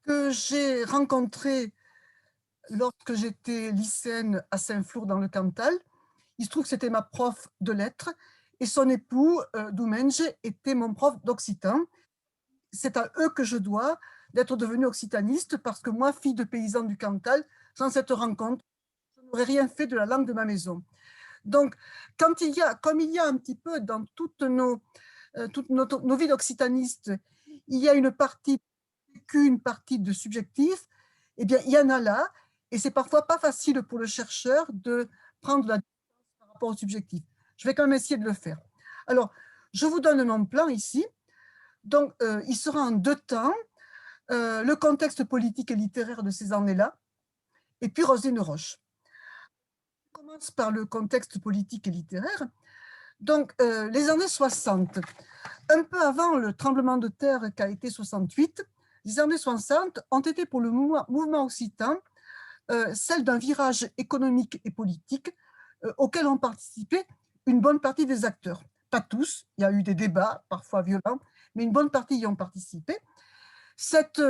que j'ai rencontré lorsque j'étais lycéenne à Saint-Flour dans le Cantal. Il se trouve que c'était ma prof de lettres et son époux, Doumenge, était mon prof d'occitan. C'est à eux que je dois d'être devenue occitaniste parce que moi, fille de paysan du Cantal, sans cette rencontre, je n'aurais rien fait de la langue de ma maison. Donc, comme il y a un petit peu dans toutes nos vies d'occitaniste, il y a une partie vécue, une partie de subjectif, eh bien, il y en a là, et c'est parfois pas facile pour le chercheur de prendre la distance par rapport au subjectif. Je vais quand même essayer de le faire. Alors, je vous donne mon plan ici. Donc, il sera en deux temps, le contexte politique et littéraire de ces années-là, et puis Roselyne Roche. On commence par le contexte politique et littéraire. Donc, les années 60, un peu avant le tremblement de terre qu'a été 68, les années 60 ont été pour le mouvement occitan celle d'un virage économique et politique auquel ont participé une bonne partie des acteurs. Pas tous, il y a eu des débats, parfois violents, mais une bonne partie y ont participé. Cette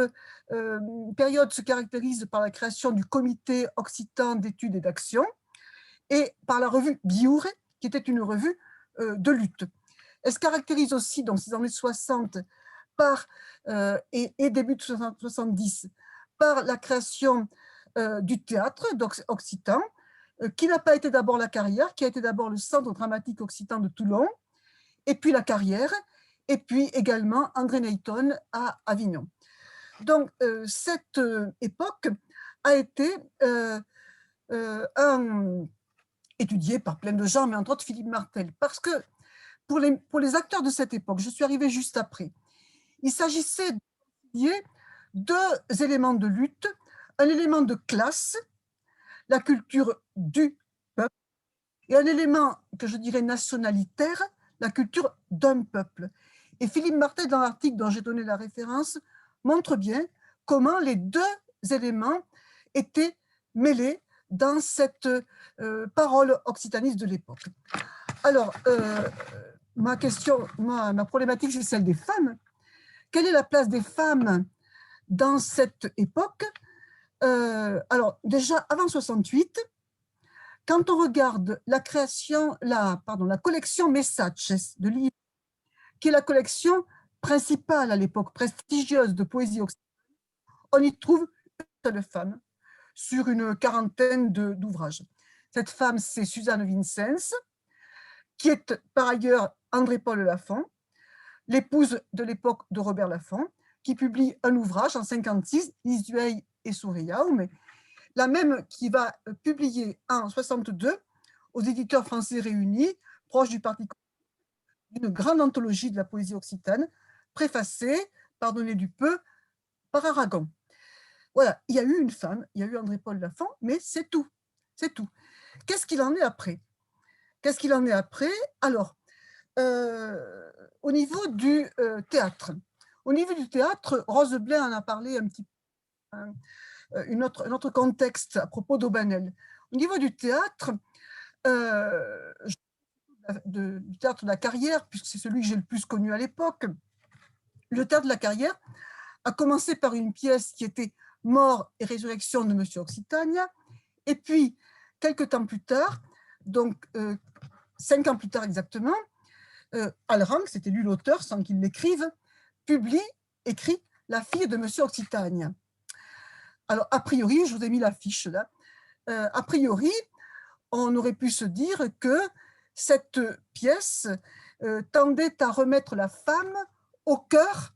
période se caractérise par la création du Comité occitan d'études et d'action et par la revue Bioure, qui était une revue de lutte. Elle se caractérise aussi dans ces années 60 et début de 70 par la création du théâtre occitan, qui n'a pas été d'abord la Carrière, qui a été d'abord le Centre dramatique occitan de Toulon, et puis la Carrière, et puis également André Neyton à Avignon. Donc, cette époque a été étudiée par plein de gens, mais entre autres Philippe Martel, parce que pour les acteurs de cette époque, je suis arrivée juste après, il s'agissait d'étudier deux éléments de lutte, un élément de classe, la culture du peuple, et un élément que je dirais nationalitaire, la culture d'un peuple. Et Philippe Martel, dans l'article dont j'ai donné la référence, montre bien comment les deux éléments étaient mêlés dans cette parole occitaniste de l'époque. Alors, ma problématique, c'est celle des femmes. Quelle est la place des femmes dans cette époque? Alors, déjà, avant 68, quand on regarde la collection Messages de l'IA, qui est la collection principale à l'époque, prestigieuse de poésie occidentale, on y trouve une seule femme sur une quarantaine d'ouvrages. Cette femme, c'est Suzanne Vincenz, qui est par ailleurs André-Paul Lafont, l'épouse de l'époque de Robert Laffont, qui publie un ouvrage en 56, Isuei et Souriaume, la même qui va publier en 62 aux éditeurs français réunis, proche du Parti communiste, une grande anthologie de la poésie occitane, préfacée, pardonnez du peu, par Aragon. Voilà, il y a eu une femme, il y a eu André-Paul Lafont, mais c'est tout. C'est tout. Qu'est-ce qu'il en est après? Qu'est-ce qu'il en est après? Alors, au niveau du théâtre. Au niveau du théâtre, Rose Blain en a parlé un petit peu, un autre contexte à propos d'Aubanel. Au niveau du théâtre, du théâtre de la Carrière, puisque c'est celui que j'ai le plus connu à l'époque, le théâtre de la Carrière a commencé par une pièce qui était Mort et résurrection de Monsieur Occitania, et puis, quelques temps plus tard, donc 5 ans plus tard exactement, Alrang, c'était lui l'auteur sans qu'il l'écrive, écrit La fille de Monsieur Occitania. Alors, a priori, je vous ai mis l'affiche là, a priori, on aurait pu se dire que cette pièce tendait à remettre la femme au cœur,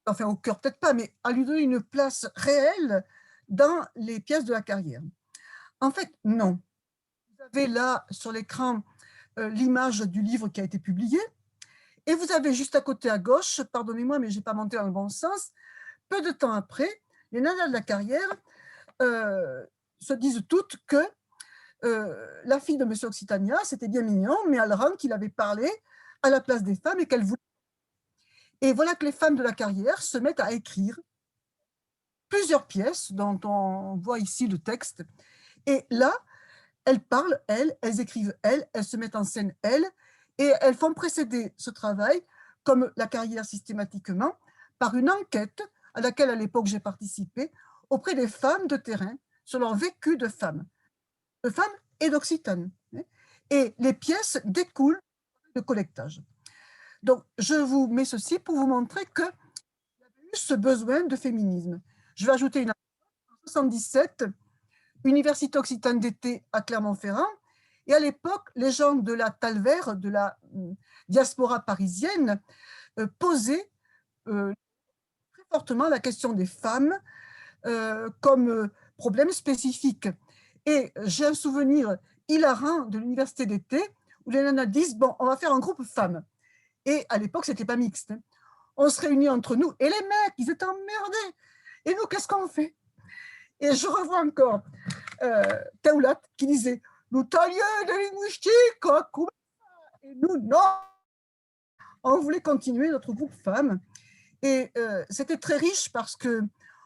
enfin au cœur peut-être pas, mais à lui donner une place réelle dans les pièces de la Carrière. En fait, non. Vous avez là sur l'écran l'image du livre qui a été publié, et vous avez juste à côté à gauche, pardonnez-moi, mais je n'ai pas monté dans le bon sens, peu de temps après, les nanas de la Carrière se disent toutes que la fille de Monsieur Occitania, c'était bien mignon, mais Alran qu'il avait parlé à la place des femmes et qu'elle voulait. Et voilà que les femmes de la Carrière se mettent à écrire plusieurs pièces dont on voit ici le texte. Et là, elles parlent, elles écrivent, elles se mettent en scène, et elles font précéder ce travail, comme la Carrière systématiquement, par une enquête à laquelle à l'époque j'ai participé, auprès des femmes de terrain, sur leur vécu de femmes et d'Occitane. Et les pièces découlent de collectage. Donc, je vous mets ceci pour vous montrer qu'il y avait eu ce besoin de féminisme. Je vais ajouter une en 1977, Université Occitane d'été à Clermont-Ferrand. Et à l'époque, les gens de la Talvère, de la diaspora parisienne, posaient très fortement la question des femmes comme problème spécifique. Et j'ai un souvenir hilarant de l'université d'été où les nanas disent, bon, on va faire un groupe femmes. Et à l'époque, c'était pas mixte. On se réunit entre nous et les mecs, ils étaient emmerdés. Et nous, qu'est-ce qu'on fait? Et je revois encore Teulat qui disait, nous talions de linguistique, et nous, non, on voulait continuer notre groupe femmes. Et c'était très riche parce que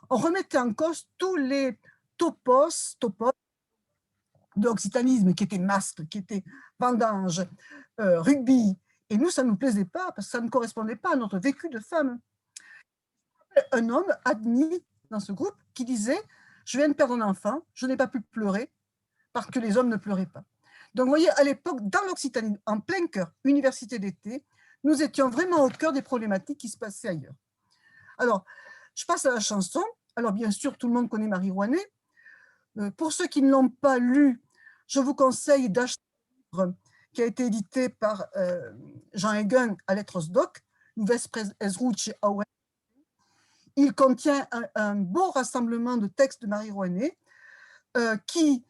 on remettait en cause tous les topos de l'occitanisme qui étaient masques, qui étaient vendanges, rugby. Et nous, ça ne nous plaisait pas parce que ça ne correspondait pas à notre vécu de femme. Un homme admis dans ce groupe qui disait « Je viens de perdre un enfant, je n'ai pas pu pleurer parce que les hommes ne pleuraient pas. » Donc, vous voyez, à l'époque, dans l'Occitanie, en plein cœur, université d'été, nous étions vraiment au cœur des problématiques qui se passaient ailleurs. Alors, je passe à la chanson. Alors, bien sûr, tout le monde connaît Marie Rouanet. Pour ceux qui ne l'ont pas lu, je vous conseille d'acheter un livre qui a été édité par Jean Héguin à Lettres Doc, Nouvelles Ezrouch Aoué. Il contient un beau rassemblement de textes de Marie Rouanet qui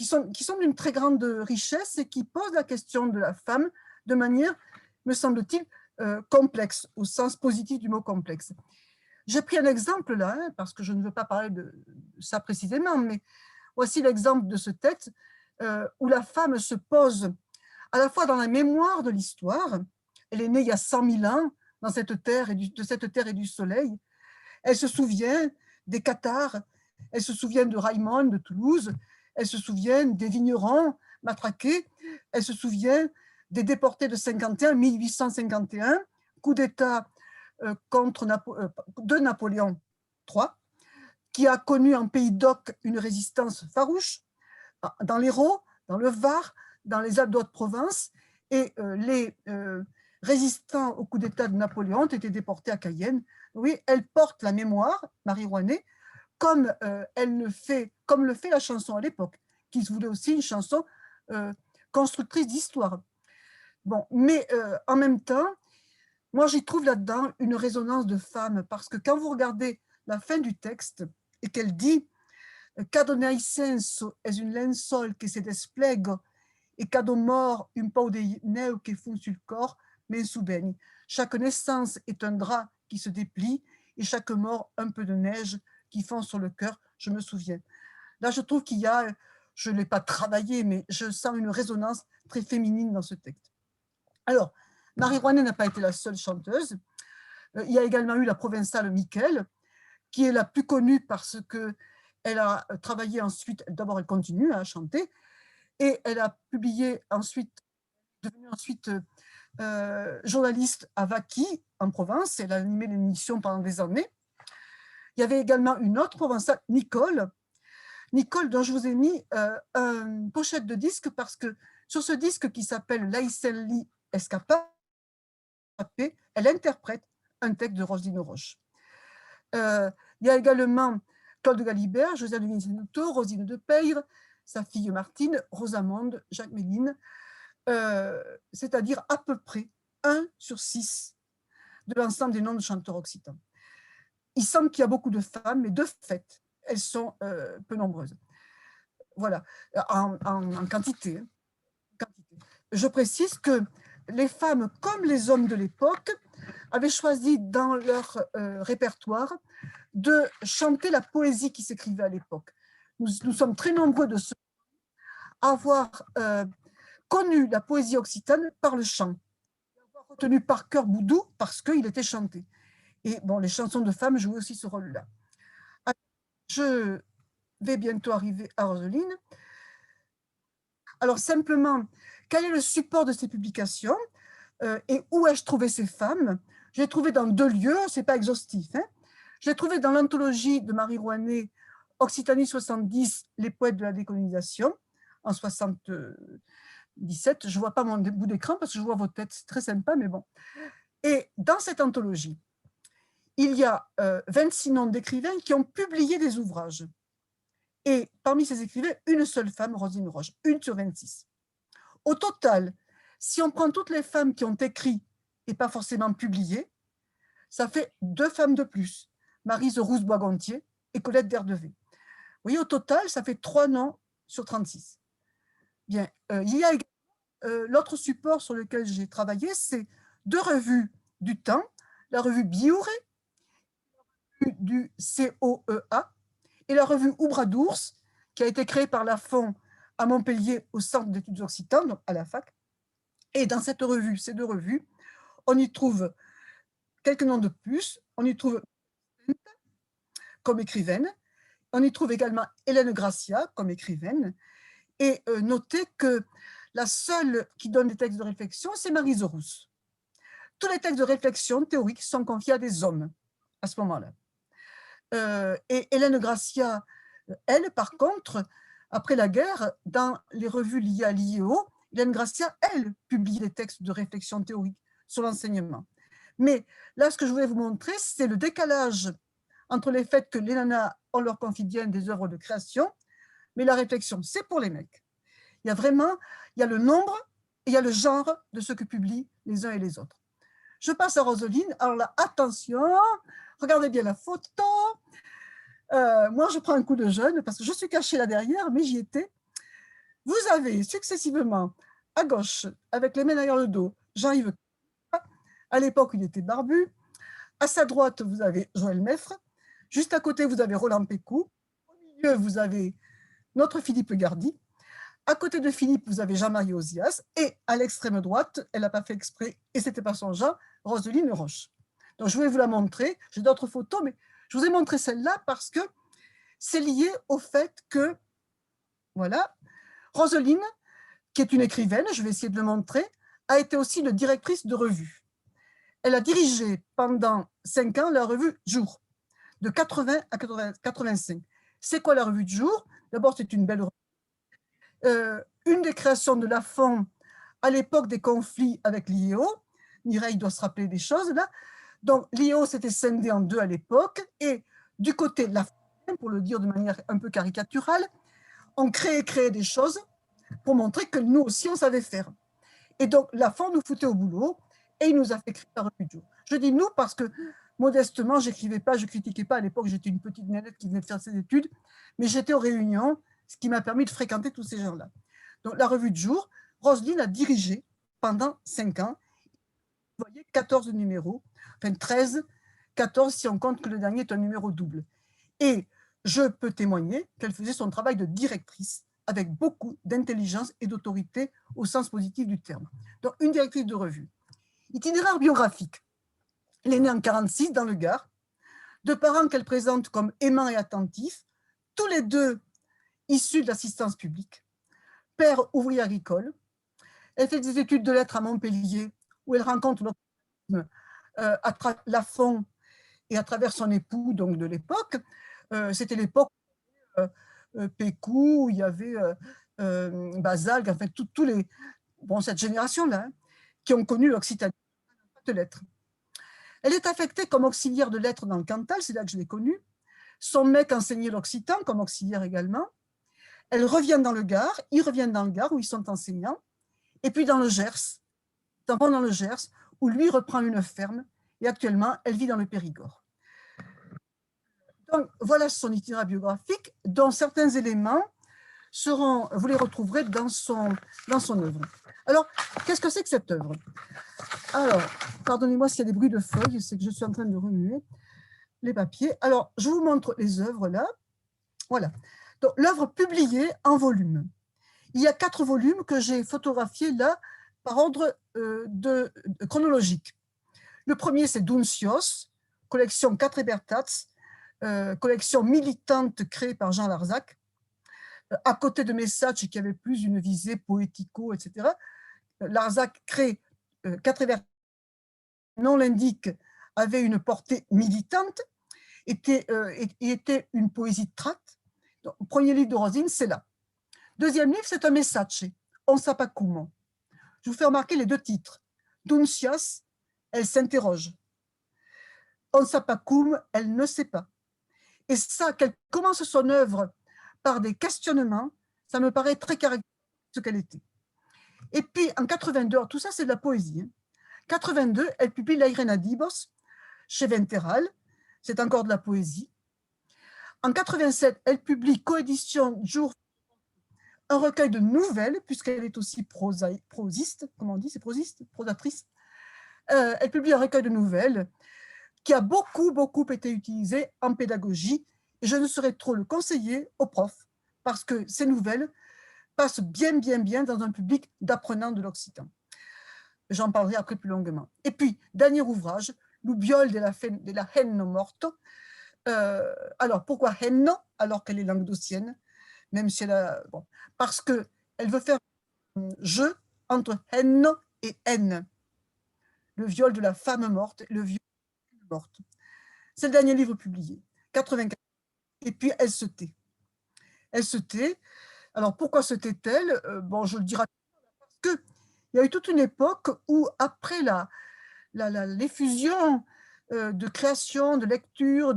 sont d'une très grande richesse et qui posent la question de la femme de manière, me semble-t-il, complexe, au sens positif du mot complexe. J'ai pris un exemple là, hein, parce que je ne veux pas parler de ça précisément, mais voici l'exemple de ce texte où la femme se pose à la fois dans la mémoire de l'histoire. Elle est née il y a 100 000 ans dans cette terre de cette terre et du soleil. Elle se souvient des Cathares, elle se souvient de Raymond de Toulouse, elle se souvient des vignerons matraqués, elle se souvient des déportés de 1851, coup d'État de Napoléon III, qui a connu en Pays d'Oc une résistance farouche, dans l'Hérault, dans le Var, dans les Alpes d'Haute-Provence, et les résistants au coup d'État de Napoléon ont été déportés à Cayenne. Oui, elle porte la mémoire, Marie Rouanet, comme le fait la chanson à l'époque, qui se voulait aussi une chanson constructrice d'histoire. Bon, mais en même temps, moi j'y trouve là-dedans une résonance de femme, parce que quand vous regardez la fin du texte, et qu'elle dit «Cada nascença es un lençol que se desplega, et cada mort un pau de neu que fond sur le corps, mais sous baigne. Chaque naissance est un drap qui se déplie, et chaque mort un peu de neige qui fond sur le cœur, je me souviens.» Là, je trouve qu'il y a, je ne l'ai pas travaillé, mais je sens une résonance très féminine dans ce texte. Alors, Marie Rouanet n'a pas été la seule chanteuse. Il y a également eu la provençale Miquel, qui est la plus connue parce qu'elle a travaillé ensuite, d'abord elle continue à chanter, et elle a publié ensuite, devenue ensuite journaliste à Vacky, en Provence. Elle a animé l'émission pendant des années. Il y avait également une autre provençale, Nicole, dont je vous ai mis une pochette de disque, parce que sur ce disque qui s'appelle Laïcelli Escapade, elle interprète un texte de Roselyne Roche. Il y a également Claude Galibert, José de Vincenotto, Rosine de Peyre, sa fille Martine, Rosamonde, Jacques Méline, c'est-à-dire à peu près 1 sur 6 de l'ensemble des noms de chanteurs occitans. Il semble qu'il y a beaucoup de femmes, mais de fait, elles sont peu nombreuses. Voilà, en quantité. Je précise que les femmes, comme les hommes de l'époque, avaient choisi dans leur répertoire de chanter la poésie qui s'écrivait à l'époque. Nous sommes très nombreux de ceux à avoir connu la poésie occitane par le chant, avoir retenu par cœur Boudou parce qu'il était chanté. Et bon, les chansons de femmes jouaient aussi ce rôle-là. Je vais bientôt arriver à Roseline. Alors simplement, quel est le support de ces publications et où ai-je trouvé ces femmes? J'ai trouvé dans 2 lieux, ce n'est pas exhaustif, hein. Je l'ai trouvé dans l'anthologie de Marie Rouanet, Occitanie 70, les poètes de la décolonisation, en 77. Je ne vois pas mon bout d'écran parce que je vois vos têtes, c'est très sympa, mais bon. Et dans cette anthologie, il y a 26 noms d'écrivains qui ont publié des ouvrages. Et parmi ces écrivains, une seule femme, Roselyne Roche, 1 sur 26. Au total, si on prend toutes les femmes qui ont écrit et pas forcément publié, ça fait 2 femmes de plus, Maryse Rousse-Boisgontier et Colette Derdevé. Vous voyez, au total, ça fait 3 noms sur 36. Bien, il y a l'autre support sur lequel j'ai travaillé, c'est 2 revues du temps, la revue Biouré du COEA et la revue Oubra d'ours, qui a été créée par la FON à Montpellier au Centre d'études occitanes, donc à la fac. Et dans cette revue, ces 2 revues, on y trouve quelques noms de plus. On y trouve comme écrivaine. On y trouve également Hélène Gracia comme écrivaine. Et notez que la seule qui donne des textes de réflexion, c'est Maryse Rousse. Tous les textes de réflexion théoriques sont confiés à des hommes à ce moment-là. Et Hélène Gracia, elle, par contre, après la guerre, dans les revues liées à l'IEO, Hélène Gracia, elle, publie des textes de réflexion théorique sur l'enseignement. Mais là, ce que je voulais vous montrer, c'est le décalage entre les faits que les nanas ont leur quotidien des œuvres de création, mais la réflexion, c'est pour les mecs. Il y a vraiment, il y a le nombre et il y a le genre de ce que publient les uns et les autres. Je passe à Roselyne. Alors là, attention, regardez bien la photo. Moi, je prends un coup de jeune parce que je suis cachée là derrière, mais j'y étais. Vous avez successivement, à gauche, avec les mains derrière le dos, Jean-Yves, à l'époque, il était barbu. À sa droite, vous avez Joël Meffre. Juste à côté, vous avez Roland Pécou. Au milieu, vous avez notre Philippe Gardy. À côté de Philippe, vous avez Jean-Marie Ozias. Et à l'extrême droite, elle n'a pas fait exprès, et ce n'était pas son genre, Roselyne Roche. Donc, je vais vous la montrer. J'ai d'autres photos, mais je vous ai montré celle-là parce que c'est lié au fait que, voilà, Roselyne, qui est une écrivaine, je vais essayer de le montrer, a été aussi une directrice de revue. Elle a dirigé pendant 5 ans la revue Jour, de 80 à 85. C'est quoi la revue de Jour? D'abord, c'est une belle revue. Une des créations de la FON à l'époque des conflits avec l'IEO. Mireille doit se rappeler des choses là. Donc, l'IEO s'était scindé en 2 à l'époque, et du côté de la FON, pour le dire de manière un peu caricaturale, on créait des choses pour montrer que nous aussi, on savait faire. Et donc, la FON nous foutait au boulot, et il nous a fait écrire la revue de Jour. Je dis nous parce que, modestement, je n'écrivais pas, je ne critiquais pas. À l'époque, j'étais une petite nénette qui venait de faire ses études, mais j'étais aux réunions, ce qui m'a permis de fréquenter tous ces gens-là. Donc, la revue de Jour, Roselyne a dirigé pendant 5 ans. Vous voyez, 14 numéros, enfin 13, 14 si on compte que le dernier est un numéro double. Et je peux témoigner qu'elle faisait son travail de directrice avec beaucoup d'intelligence et d'autorité au sens positif du terme. Donc, une directrice de revue. Itinéraire biographique. Elle est née en 1946 dans le Gard, de parents qu'elle présente comme aimants et attentifs, tous les deux issus de l'assistance publique. Père ouvrier agricole. Elle fait des études de lettres à Montpellier, où elle rencontre à travers la FON et à travers son époux donc de l'époque. C'était l'époque Pécou, il y avait Basalgue, en fait, tous les, bon, cette génération-là, hein, qui ont connu l'Occitanie de lettres. Elle est affectée comme auxiliaire de lettres dans le Cantal, c'est là que je l'ai connue. Son mec enseignait l'occitan comme auxiliaire également. Elle revient dans le Gard, ils reviennent dans le Gard où ils sont enseignants, et puis dans le Gers, dans le Gers, où lui reprend une ferme, et actuellement, elle vit dans le Périgord. Donc, voilà son itinéraire biographique, dont certains éléments seront, vous les retrouverez dans son œuvre. Alors, qu'est-ce que c'est que cette œuvre? Alors, pardonnez-moi s'il y a des bruits de feuilles, c'est que je suis en train de remuer les papiers. Alors, je vous montre les œuvres là. Voilà. Donc, l'œuvre publiée en volume. Il y a 4 volumes que j'ai photographiés là par ordre chronologique. Le premier, c'est Duncios, collection 4 Ebertats, collection militante créée par Jean Larzac, à côté de messages qui avaient plus une visée poético, etc. Larzac crée 4 Ebertats, non l'indique, avait une portée militante. était une poésie de tract. Donc, le premier livre de Roselyne, c'est là. Deuxième livre, c'est un messaggio, On sapacum. Je vous fais remarquer les deux titres. Duncias, elle s'interroge. On sapacum, elle ne sait pas. Et ça, qu'elle commence son œuvre par des questionnements, ça me paraît très caractéristique de ce qu'elle était. Et puis, en 82, tout ça, c'est de la poésie. Hein. 82, elle publie L'Airenadibos chez Venteral, c'est encore de la poésie. En 87, elle publie coédition Jour, un recueil de nouvelles, puisqu'elle est aussi prosiste, comment on dit, c'est prosiste, prosatrice. Elle publie un recueil de nouvelles qui a beaucoup été utilisé en pédagogie, et je ne saurais trop le conseiller aux profs, parce que ces nouvelles passent bien dans un public d'apprenants de l'occitan. J'en parlerai après plus longuement. Et puis, dernier ouvrage, L'Ubiol de la Henno Morto. Alors, pourquoi Henno, alors qu'elle est languedocienne, même si elle a... Bon, parce qu'elle veut faire un jeu entre Henno et N, le viol de la femme morte, le viol de la femme morte. C'est le dernier livre publié, 84. Et puis, elle se tait. Elle se tait. Alors, pourquoi se tait-elle? Bon, je le dirai parce qu'il y a eu toute une époque où, après l'effusion de création, de lecture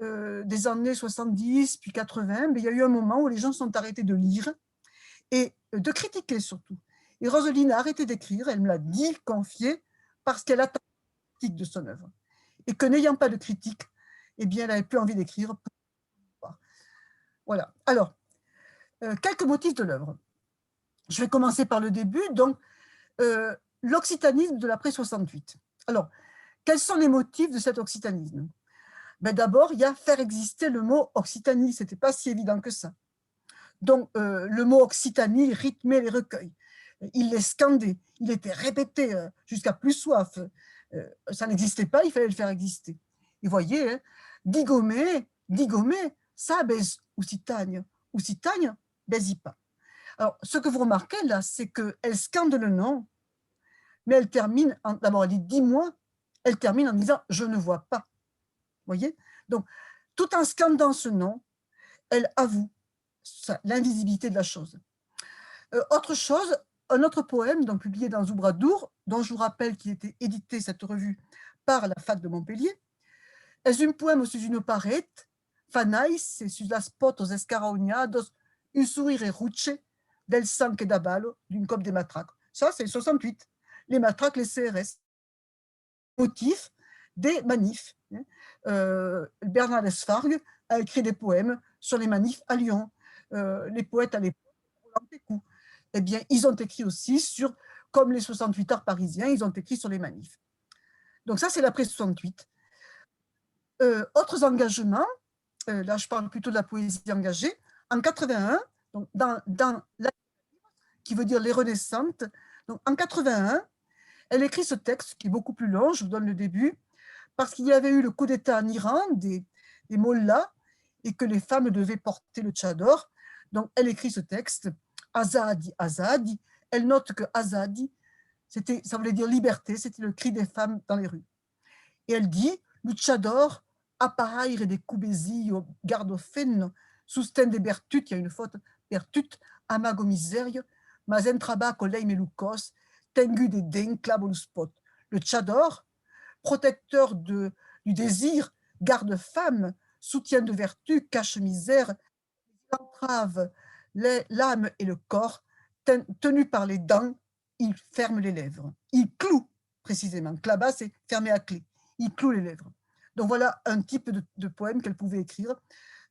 des années 70, puis 80, mais il y a eu un moment où les gens sont arrêtés de lire et de critiquer surtout. Et Roselyne a arrêté d'écrire, elle me l'a dit, confié, parce qu'elle attend la critique de son œuvre. Et que n'ayant pas de critique, eh bien, elle n'avait plus envie d'écrire. Voilà. Alors, quelques motifs de l'œuvre. Je vais commencer par le début. Donc, l'occitanisme de l'après 68. Alors, quels sont les motifs de cet occitanisme? Ben d'abord, il y a faire exister le mot Occitanie. Ce n'était pas si évident que ça. Donc, le mot Occitanie rythmait les recueils. Il les scandait, il était répété jusqu'à plus soif. Ça n'existait pas, il fallait le faire exister. Et vous voyez, hein, digomé, ça baise Occitanie, Occitanie, baise pas. Alors, ce que vous remarquez là, c'est qu'elle scande le nom, mais elle termine, d'abord elle dit dis-moi, elle termine en disant je ne vois pas. Vous voyez? Donc, tout en scandant ce nom, elle avoue l'invisibilité de la chose. Autre chose, un autre poème donc, publié dans Zubradour, dont je vous rappelle qu'il était édité, cette revue, par la fac de Montpellier. Es un poème sur une parete, fanais sur las potos escaraognados, usurire ruce, del sangue d'abalo, d'une cope des matraques. Ça, c'est 68. Les matraques, les CRS. Motif des manifs. Bernard Desfarges a écrit des poèmes sur les manifs à Lyon. Les poètes à l'époque, Roland Pécou, eh bien, ils ont écrit aussi sur, comme les 68 arts parisiens, ils ont écrit sur les manifs. Donc ça, c'est l'après 68. Autres engagements, là, je parle plutôt de la poésie engagée. En 81, donc dans la qui veut dire les renaissantes, donc en 81, elle écrit ce texte qui est beaucoup plus long, je vous donne le début, parce qu'il y avait eu le coup d'État en Iran, des mollahs, et que les femmes devaient porter le tchador. Donc, elle écrit ce texte, Azadi, Azadi. Elle note que Azadi, ça voulait dire liberté, c'était le cri des femmes dans les rues. Et elle dit, le tchador, apparaire des cubesillo gardofenno, susten de bertut, il y a une faute, bertut, amago miserio, mas en trabaco lei melucos, tengu de den clavo spot. Le tchador, protecteur du désir, garde-femme, soutien de vertu, cache misère, entrave l'âme et le corps, tenu par les dents, il ferme les lèvres. Il cloue, précisément. Claba, c'est fermé à clé. Il cloue les lèvres. Donc voilà un type de poème qu'elle pouvait écrire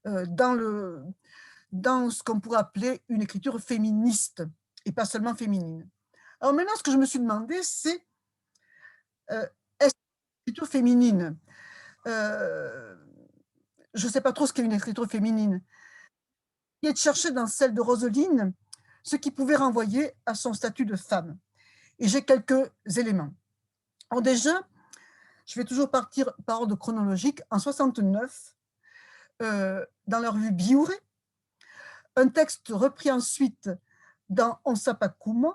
dans ce qu'on pourrait appeler une écriture féministe, et pas seulement féminine. Alors maintenant, ce que je me suis demandé, c'est est-ce que l'écriture féminine, je ne sais pas trop ce qu'est une écriture féminine, et de chercher dans celle de Roselyne ce qui pouvait renvoyer à son statut de femme. Et j'ai quelques éléments. Alors déjà, je vais toujours partir par ordre chronologique. En 69, dans la revue Biure, un texte repris ensuite dans On sapacum,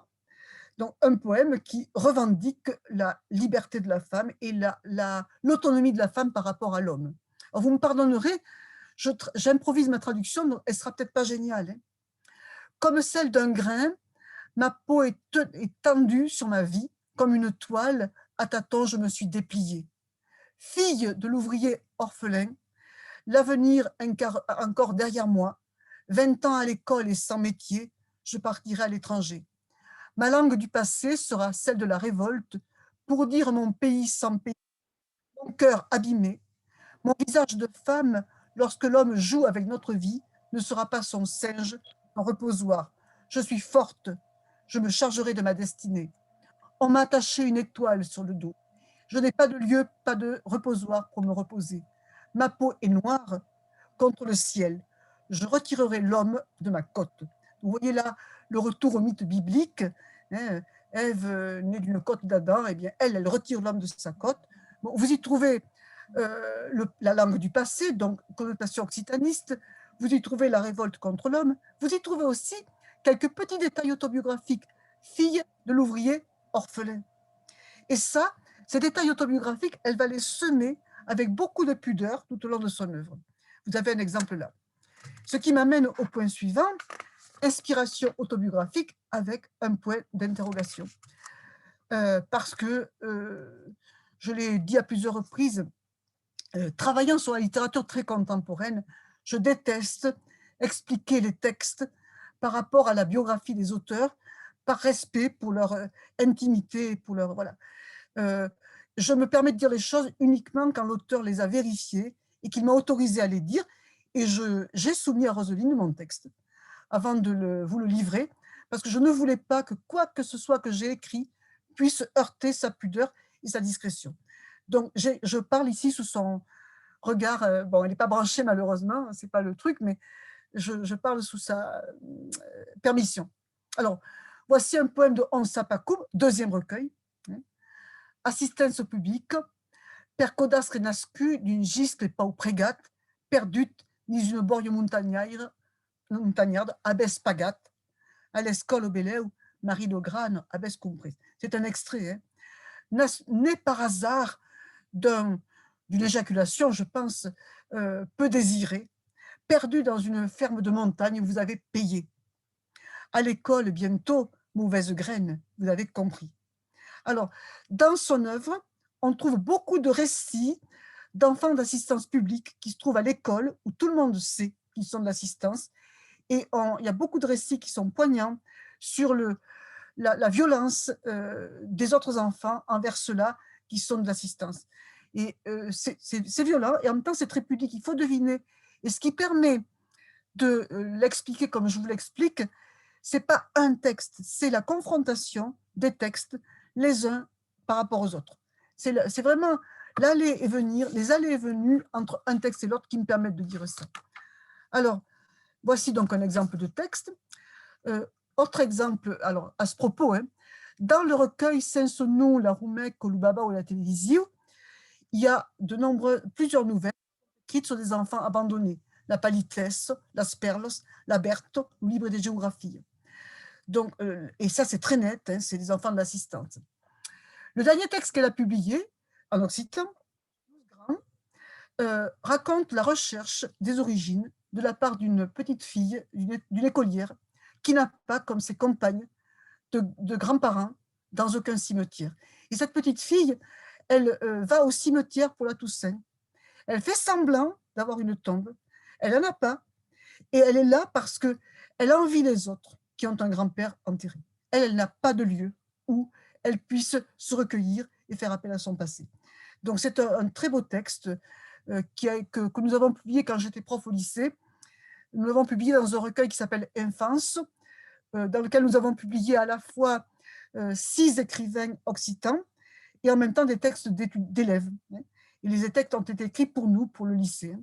donc un poème qui revendique la liberté de la femme et l'autonomie de la femme par rapport à l'homme. Alors, vous me pardonnerez, j'improvise ma traduction, donc elle sera peut-être pas géniale. Hein. Comme celle d'un grain, ma peau est tendue sur ma vie, comme une toile, à tâtons je me suis dépliée. Fille de l'ouvrier orphelin, l'avenir encore derrière moi, 20 ans à l'école et sans métier, je partirai à l'étranger. Ma langue du passé sera celle de la révolte, pour dire mon pays sans pays, mon cœur abîmé, mon visage de femme, lorsque l'homme joue avec notre vie, ne sera pas son singe, son reposoir. Je suis forte, je me chargerai de ma destinée. On m'a attaché une étoile sur le dos. Je n'ai pas de lieu, pas de reposoir pour me reposer. Ma peau est noire contre le ciel. Je retirerai l'homme de ma côte. Vous voyez là le retour au mythe biblique. Hein, Ève, née d'une côte d'Adam, eh bien, elle retire l'homme de sa côte. Bon, vous y trouvez la langue du passé, donc connotation occitaniste. Vous y trouvez la révolte contre l'homme. Vous y trouvez aussi quelques petits détails autobiographiques. Fille de l'ouvrier orphelin. Et ça, ces détails autobiographiques, elle va les semer avec beaucoup de pudeur tout au long de son œuvre. Vous avez un exemple là. Ce qui m'amène au point suivant, inspiration autobiographique avec un point d'interrogation. Parce que, je l'ai dit à plusieurs reprises, travaillant sur la littérature très contemporaine, je déteste expliquer les textes par rapport à la biographie des auteurs, par respect pour leur intimité, pour leur... Voilà. Je me permets de dire les choses uniquement quand l'auteur les a vérifiées et qu'il m'a autorisé à les dire. Et j'ai soumis à Roseline mon texte avant de vous le livrer, parce que je ne voulais pas que quoi que ce soit que j'ai écrit puisse heurter sa pudeur et sa discrétion. Donc, je parle ici sous son regard. Bon, elle n'est pas branchée malheureusement, c'est pas le truc, mais je parle sous sa permission. Alors, voici un poème de Hans Sapakoum, deuxième recueil. Assistance au public, per codastre nascu d'une giscle pau pregat, perdut ni une borio montagnarde, abes pagat, à l'escole au Beleu, Marie de Grane, abes compris. C'est un extrait. Hein. Né par hasard d'une éjaculation, je pense, peu désirée, perdu dans une ferme de montagne, vous avez payé. À l'école, bientôt, mauvaise graine, vous avez compris. Alors, dans son œuvre, on trouve beaucoup de récits d'enfants d'assistance publique qui se trouvent à l'école, où tout le monde sait qu'ils sont de l'assistance. Et il y a beaucoup de récits qui sont poignants sur la violence des autres enfants envers ceux-là qui sont de l'assistance. Et c'est violent, et en même temps, c'est très pudique. Il faut deviner. Et ce qui permet de l'expliquer comme je vous l'explique, c'est pas un texte, c'est la confrontation des textes les uns par rapport aux autres. C'est vraiment l'aller et venir, les allées et venues entre un texte et l'autre qui me permettent de dire ça. Alors, voici donc un exemple de texte. Autre exemple, alors à ce propos, hein, dans le recueil Saint-Sonou, la Roumec, Kolubaba ou la télévision, il y a plusieurs nouvelles écrites sur des enfants abandonnés. La Palitesse, la Sperlos, la Berto, ou Libre des géographies. Donc, et ça, c'est très net, hein, c'est des enfants de l'assistance. Le dernier texte qu'elle a publié, en occitan, raconte la recherche des origines de la part d'une petite fille, d'une écolière, qui n'a pas, comme ses compagnes, de grands-parents dans aucun cimetière. Et cette petite fille, elle va au cimetière pour la Toussaint. Elle fait semblant d'avoir une tombe. Elle n'en a pas. Et elle est là parce qu'elle envie les autres qui ont un grand-père enterré. Elle n'a pas de lieu où elle puisse se recueillir et faire appel à son passé. Donc c'est un très beau texte que nous avons publié quand j'étais prof au lycée. Nous l'avons publié dans un recueil qui s'appelle Enfance, dans lequel nous avons publié à la fois 6 écrivains occitans et en même temps des textes d'élèves. Et les textes ont été écrits pour nous, pour le lycée.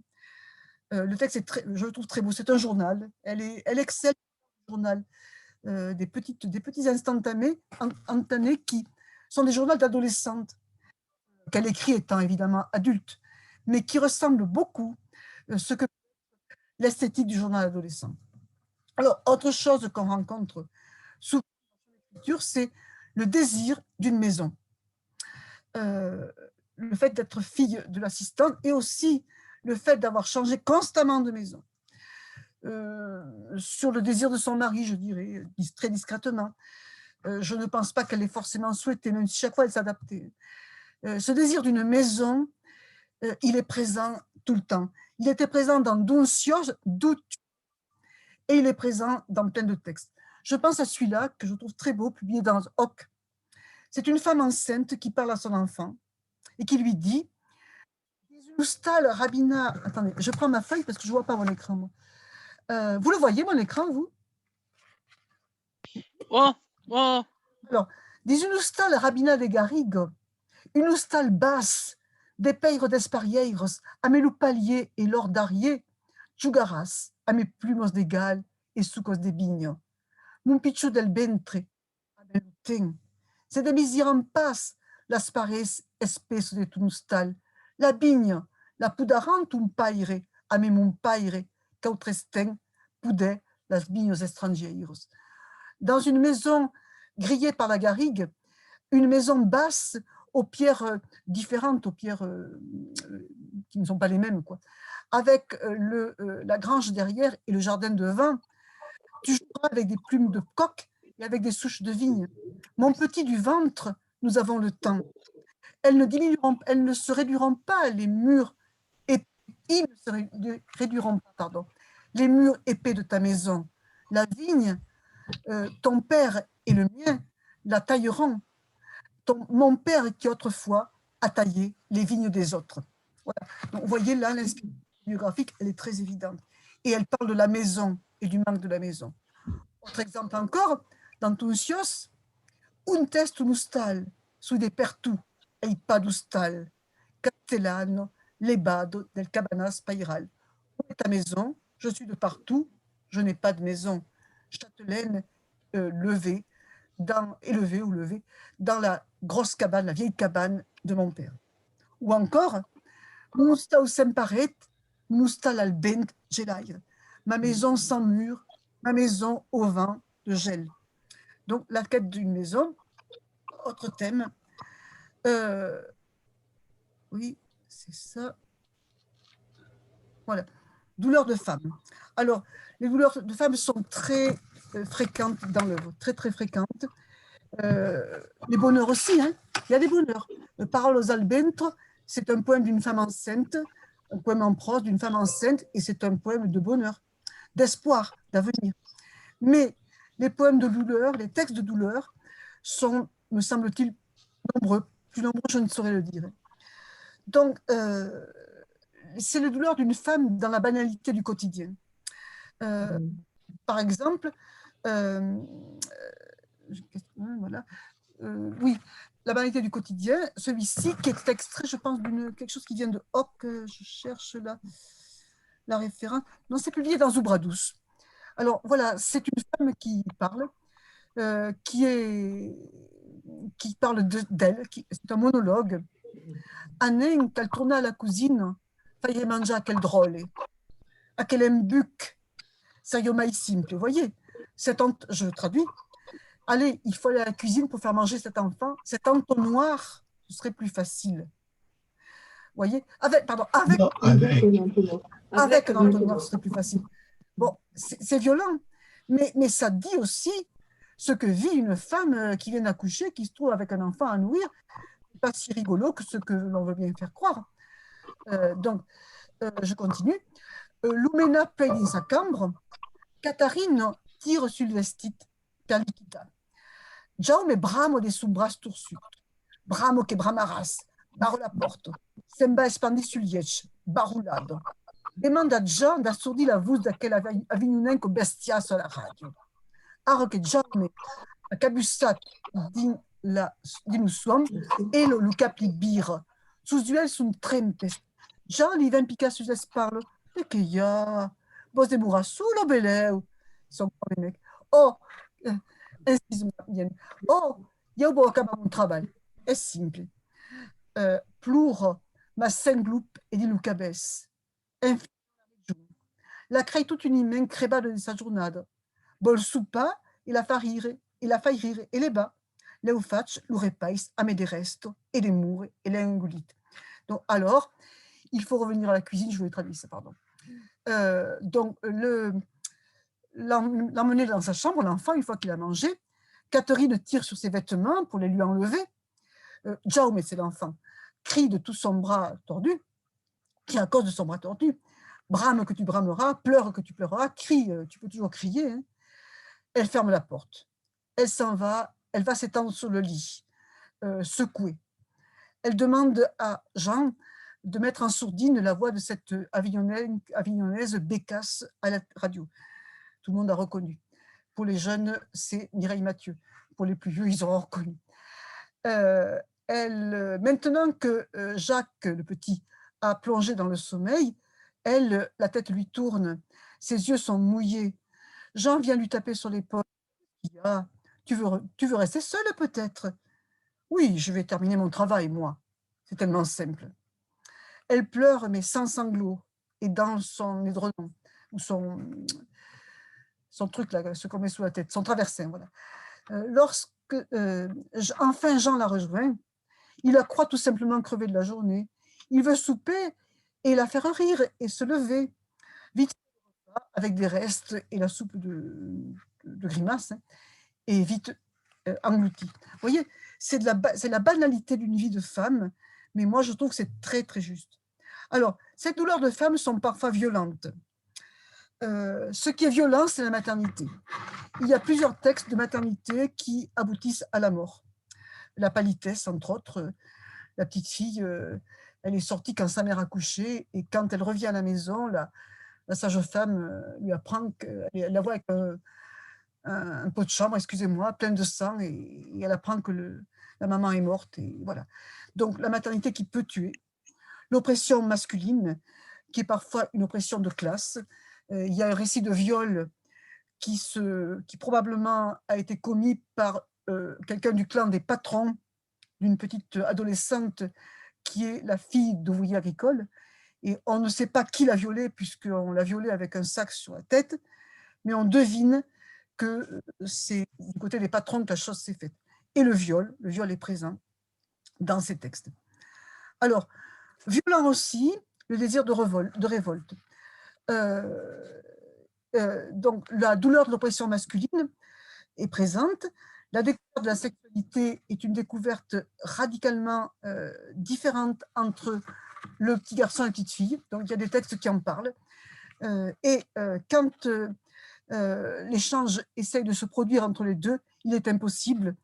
Le texte je le trouve très beau. C'est un journal. Elle excelle dans le journal. Des petits instantanés qui sont des journaux d'adolescentes qu'elle écrit étant évidemment adulte, mais qui ressemblent beaucoup à ce que l'esthétique du journal adolescent. Alors, autre chose qu'on rencontre souvent dans l'écriture, c'est le désir d'une maison. Le fait d'être fille de l'assistante et aussi le fait d'avoir changé constamment de maison, sur le désir de son mari, je dirais, très discrètement. Je ne pense pas qu'elle l'ait forcément souhaité, même si chaque fois elle s'adaptait. Ce désir d'une maison, il est présent tout le temps. Il était présent dans Duncios, et il est présent dans plein de textes. Je pense à celui-là, que je trouve très beau, publié dans Hoc. C'est une femme enceinte qui parle à son enfant et qui lui dit Ustal Rabina. Attendez, je prends ma feuille parce que je ne vois pas mon écran. Moi. Vous le voyez, mon écran, vous? Oh, oh. Alors, dis une ustal Rabina de Garrigo, une ustal basse, des peires d'esparieiros, a mes loupaliers et l'or d'arier, jugaras, a mes plumos d'égal et sucos de bigno. Mon pichu del ventre, a del ten. C'est de misir en paz, las pares espeso de tu ustal, la bigne, la pudarant un paire, a me mon paire, cautresten, pude, las bignos estrangeiros. Dans une maison grillée par la garrigue, une maison basse aux pierres différentes, aux pierres qui ne sont pas les mêmes, quoi. Avec la grange derrière et le jardin de vin, tu joueras avec des plumes de coq et avec des souches de vigne. Mon petit du ventre, nous avons le temps. Elles ne se réduiront pas, les murs épais, ils ne se réduiront pas, pardon, les murs épais de ta maison. La vigne, ton père et le mien la tailleront. Mon père qui autrefois a taillé les vignes des autres. Voilà. Donc, vous voyez là, l'inspiration biographique, elle est très évidente. Et elle parle de la maison et du manque de la maison. Autre exemple encore, dans Tuncios, un test mustal, su de pertu, ei padustal, castellano, lebado del cabanas pairal. Où est ta maison? Je suis de partout, je n'ai pas de maison. Châtelaine levée, élevée ou levée, dans la grosse cabane, la vieille cabane de mon père. Ou encore, Musta au semparet, musta l'albent gelaire. Ma maison sans mur, ma maison au vent de gel. Donc, la quête d'une maison, autre thème. Oui, c'est ça. Voilà. Douleurs de femme. Alors, les douleurs de femme sont très fréquentes dans l'œuvre, très très fréquentes. Les bonheurs aussi, hein. Il y a des bonheurs. Parole aux Albentres, c'est un poème d'une femme enceinte, un poème en prose d'une femme enceinte, et c'est un poème de bonheur, d'espoir, d'avenir. Mais les poèmes de douleur, les textes de douleur sont, me semble-t-il, nombreux. Plus nombreux, je ne saurais le dire. Donc, c'est la douleur d'une femme dans la banalité du quotidien. Par exemple, voilà. Oui, la banalité du quotidien, celui-ci qui est extrait, je pense, d'une quelque chose qui vient de Hoc, je cherche la référence. Non, c'est publié dans Zubradus. Alors voilà, c'est une femme qui parle, qui parle d'elle, c'est un monologue. Anen, qu'elle tourna à la cousine, faille manger à quel drôle, à quel embuc, ça y est simple, vous voyez, je traduis. Allez, il faut aller à la cuisine pour faire manger cet enfant. Cet entonnoir, ce serait plus facile. Vous voyez? Avec un entonnoir, ce serait plus facile. Bon, c'est violent, mais ça dit aussi ce que vit une femme qui vient d'accoucher, qui se trouve avec un enfant à nourrir. C'est pas si rigolo que ce que l'on veut bien faire croire. Donc, je continue. Lumena paye dans sa cambre. Catarine tire sul vestit per liquita. Jaume bramo de su bras torsut. Bramo che bramaras. Barre la porte. Semba espandi sul liech. Baroulado. Demande a Jean d'assourdir la voix d'aquel avignonenco bestiasso alla radio. Aro che Jaume a cabussat din suom e lo capli bir. Sus duel sunt trempest. Jean li ven pica sus esparlo. E che ja, vos de murassulo beleu. Son les mecs. Oh, excuse-moi bien. Oh, eu vou acabar mon travail. É simple. Plur, ma sengloup e di lucabes. La crei toute une imen crebada de sa jornada. Bol supa e la fa rire, e le bas. Leu fac, lu repais, a me de resto, e de mure, e le engolit. Donc, alors, Il faut revenir à la cuisine, je voulais traduire ça, pardon. Donc, l'emmener dans sa chambre, l'enfant, une fois qu'il a mangé, Catherine tire sur ses vêtements pour les lui enlever. Jaume, c'est l'enfant, crie de tout son bras tordu, qui à cause de son bras tordu, brame que tu brameras, pleure que tu pleureras, crie, tu peux toujours crier. Hein. Elle ferme la porte. Elle s'en va, elle va s'étendre sur le lit, secouée. Elle demande à Jean de mettre en sourdine la voix de cette avignonnaise Bécasse à la radio. Tout le monde a reconnu. Pour les jeunes, c'est Mireille Mathieu. Pour les plus vieux, ils auront reconnu. Maintenant que Jacques, le petit, a plongé dans le sommeil, elle, la tête lui tourne, ses yeux sont mouillés. Jean vient lui taper sur l'épaule. Ah, tu veux rester seule peut-être? Oui, je vais terminer mon travail, moi. C'est tellement simple. Elle pleure, mais sans sanglots, et dans son édredon, ou son truc, là, ce qu'on met sous la tête, son traversin, voilà. Lorsque, enfin, Jean la rejoint, il la croit tout simplement crevée de la journée. Il veut souper et la faire rire et se lever. Vite, avec des restes et la soupe de grimace, hein, et vite engloutie. Vous voyez, c'est la banalité d'une vie de femme, mais moi, je trouve que c'est très, très juste. Alors, ces douleurs de femme sont parfois violentes. Ce qui est violent, c'est la maternité. Il y a plusieurs textes de maternité qui aboutissent à la mort. La palitesse, entre autres, la petite fille, elle est sortie quand sa mère a couché, et quand elle revient à la maison, la sage-femme lui apprend qu'elle la voit avec un pot de chambre, excusez-moi, plein de sang, et elle apprend que la maman est morte, et voilà. Donc la maternité qui peut tuer. L'oppression masculine, qui est parfois une oppression de classe. Il y a un récit de viol qui probablement a été commis par quelqu'un du clan des patrons d'une petite adolescente qui est la fille d'ouvrier agricole. Et on ne sait pas qui l'a violée, puisqu'on l'a violée avec un sac sur la tête, mais on devine que c'est du côté des patrons que la chose s'est faite. Et le viol est présent dans ces textes. Alors, violent aussi, le désir de révolte. Donc, la douleur de l'oppression masculine est présente. La découverte de la sexualité est une découverte radicalement différente entre le petit garçon et la petite fille. Donc, il y a des textes qui en parlent. Quand l'échange essaye de se produire entre les deux, il est impossible.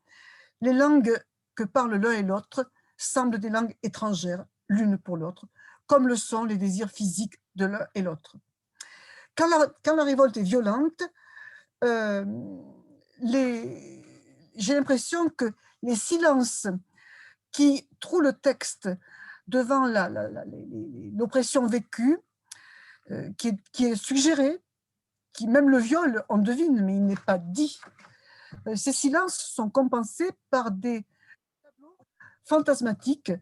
Les langues que parlent l'un et l'autre semblent des langues étrangères, l'une pour l'autre, comme le sont les désirs physiques de l'un et l'autre. Quand la révolte est violente, j'ai l'impression que les silences qui trouent le texte devant l'oppression vécue, qui est suggérée, qui même le viol, on devine, mais il n'est pas dit. Ces silences sont compensés par des tableaux fantasmatiques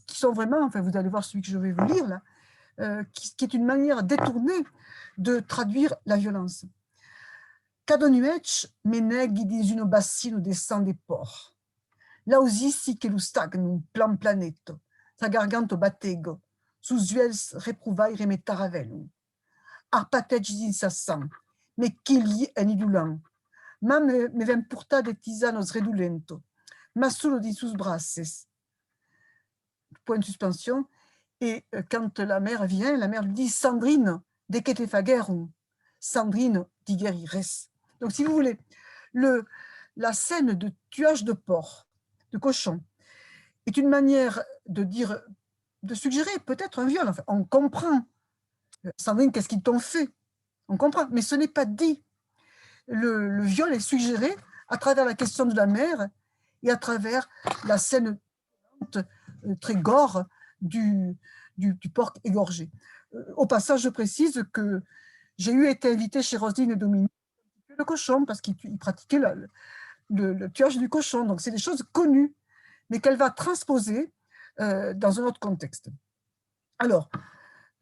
qui sont vraiment, enfin vous allez voir celui que je vais vous lire là, qui est une manière détournée de traduire la violence. Cadonuec meneghi di uno bassino des sang des porcs. Lausissi che lo stagnum plan planetto, sa garganto battego, sus uels repruvai remetaravelum. Arpategi incessant, me chigli en idulant. Ma me ven purta de tisanos redulento, ma solo di sus brasses. Point de suspension. Et quand la mère vient, la mère lui dit « Sandrine, de que te faguerum, Sandrine digerires ». Donc, si vous voulez, la scène de tuage de porc, de cochon, est une manière de dire, de suggérer peut-être un viol. Enfin, on comprend. Sandrine, qu'est-ce qu'ils t'ont fait? On comprend, mais ce n'est pas dit. Le viol est suggéré à travers la question de la mère et à travers la scène très gore du porc égorgé. Au passage, je précise que j'ai été invitée chez Roselyne et Dominique le cochon, parce qu'ils pratiquaient le tuage du cochon. Donc, c'est des choses connues, mais qu'elle va transposer dans un autre contexte. Alors,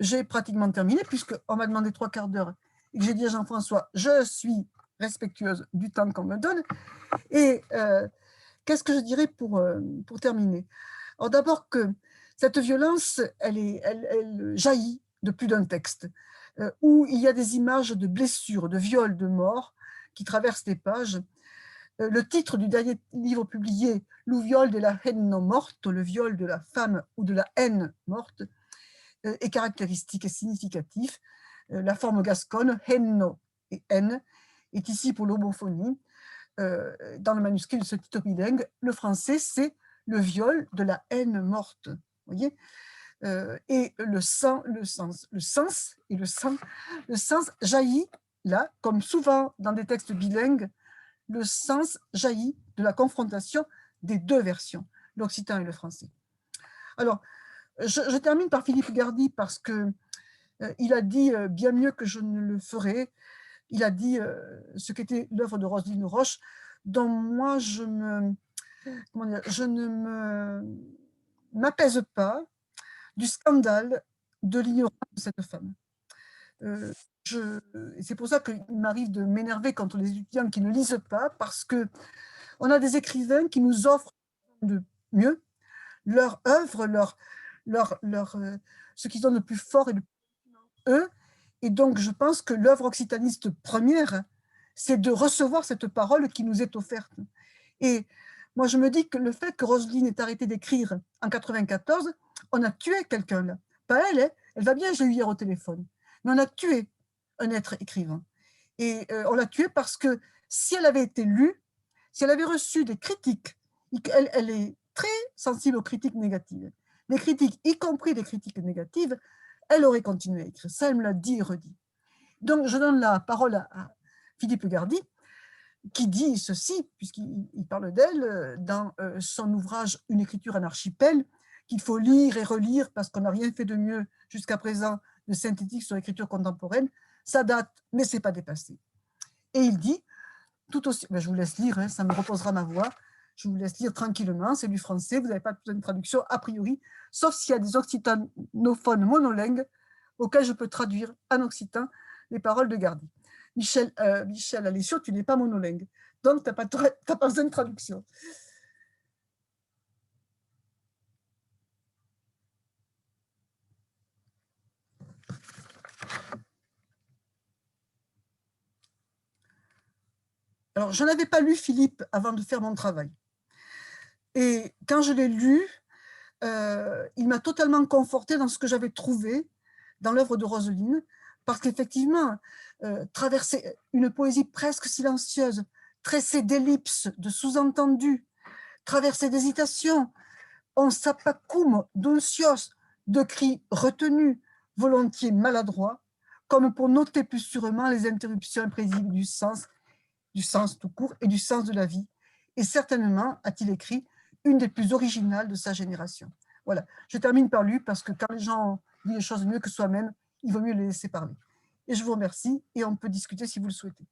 j'ai pratiquement terminé, puisqu'on m'a demandé 3/4 d'heure, et que j'ai dit à Jean-François, je suis respectueuse du temps qu'on me donne. Et qu'est-ce que je dirais pour terminer? Alors, d'abord que Cette violence, elle jaillit de plus d'un texte, où il y a des images de blessures, de viols, de morts qui traversent les pages. Le titre du dernier livre publié, Le viol de la haine non morte, le viol de la femme ou de la haine morte, est caractéristique et significatif. La forme gasconne, henno et haine, est ici pour l'homophonie. Dans le manuscrit de ce titre bilingue, le français, c'est le viol de la haine morte. Vous voyez, et le sens jaillit là, comme souvent dans des textes bilingues, le sens jaillit de la confrontation des deux versions, l'occitan et le français. Alors, je termine par Philippe Gardy parce que il a dit bien mieux que je ne le ferai. Il a dit ce qu'était l'œuvre de Roselyne Roche, dont moi je ne m'apaise pas du scandale de l'ignorance de cette femme. C'est pour ça qu'il m'arrive de m'énerver contre les étudiants qui ne lisent pas, parce qu'on a des écrivains qui nous offrent de mieux leur œuvre, ce qu'ils ont de plus fort et de plus eux. Et donc, je pense que l'œuvre occitaniste première, c'est de recevoir cette parole qui nous est offerte. Et moi, je me dis que le fait que Roselyne ait arrêté d'écrire en 1994, on a tué quelqu'un là. Pas elle, hein, elle va bien, j'ai eu hier au téléphone. Mais on a tué un être écrivain. Et on l'a tué parce que si elle avait été lue, si elle avait reçu des critiques, elle est très sensible aux critiques négatives. Les critiques, y compris des critiques négatives, elle aurait continué à écrire. Ça, elle me l'a dit et redit. Donc, je donne la parole à Philippe Gardy, qui dit ceci, puisqu'il parle d'elle, dans son ouvrage « Une écriture en archipel », qu'il faut lire et relire parce qu'on n'a rien fait de mieux jusqu'à présent de synthétique sur l'écriture contemporaine. Ça date, mais ce n'est pas dépassé. Et il dit, tout aussi, ben je vous laisse lire, hein, ça me reposera ma voix, je vous laisse lire tranquillement, c'est du français, vous n'avez pas besoin de traduction a priori, sauf s'il y a des occitanophones monolingues auxquels je peux traduire en occitan les paroles de Gardy. Michel Alessio, tu n'es pas monolingue, donc tu n'as pas besoin de traduction. Alors, je n'avais pas lu Philippe avant de faire mon travail. Et quand je l'ai lu, il m'a totalement confortée dans ce que j'avais trouvé dans l'œuvre de Roselyne, parce qu'effectivement, traverser une poésie presque silencieuse, tressée d'ellipses, de sous-entendus, traverser d'hésitations, on sapacum d'uncios, de cris retenus, volontiers maladroits, comme pour noter plus sûrement les interruptions imprévisibles du sens tout court et du sens de la vie. Et certainement, a-t-il écrit, une des plus originales de sa génération. Voilà, je termine par lui parce que quand les gens disent les choses mieux que soi-même, il vaut mieux les laisser parler. Et je vous remercie et on peut discuter si vous le souhaitez.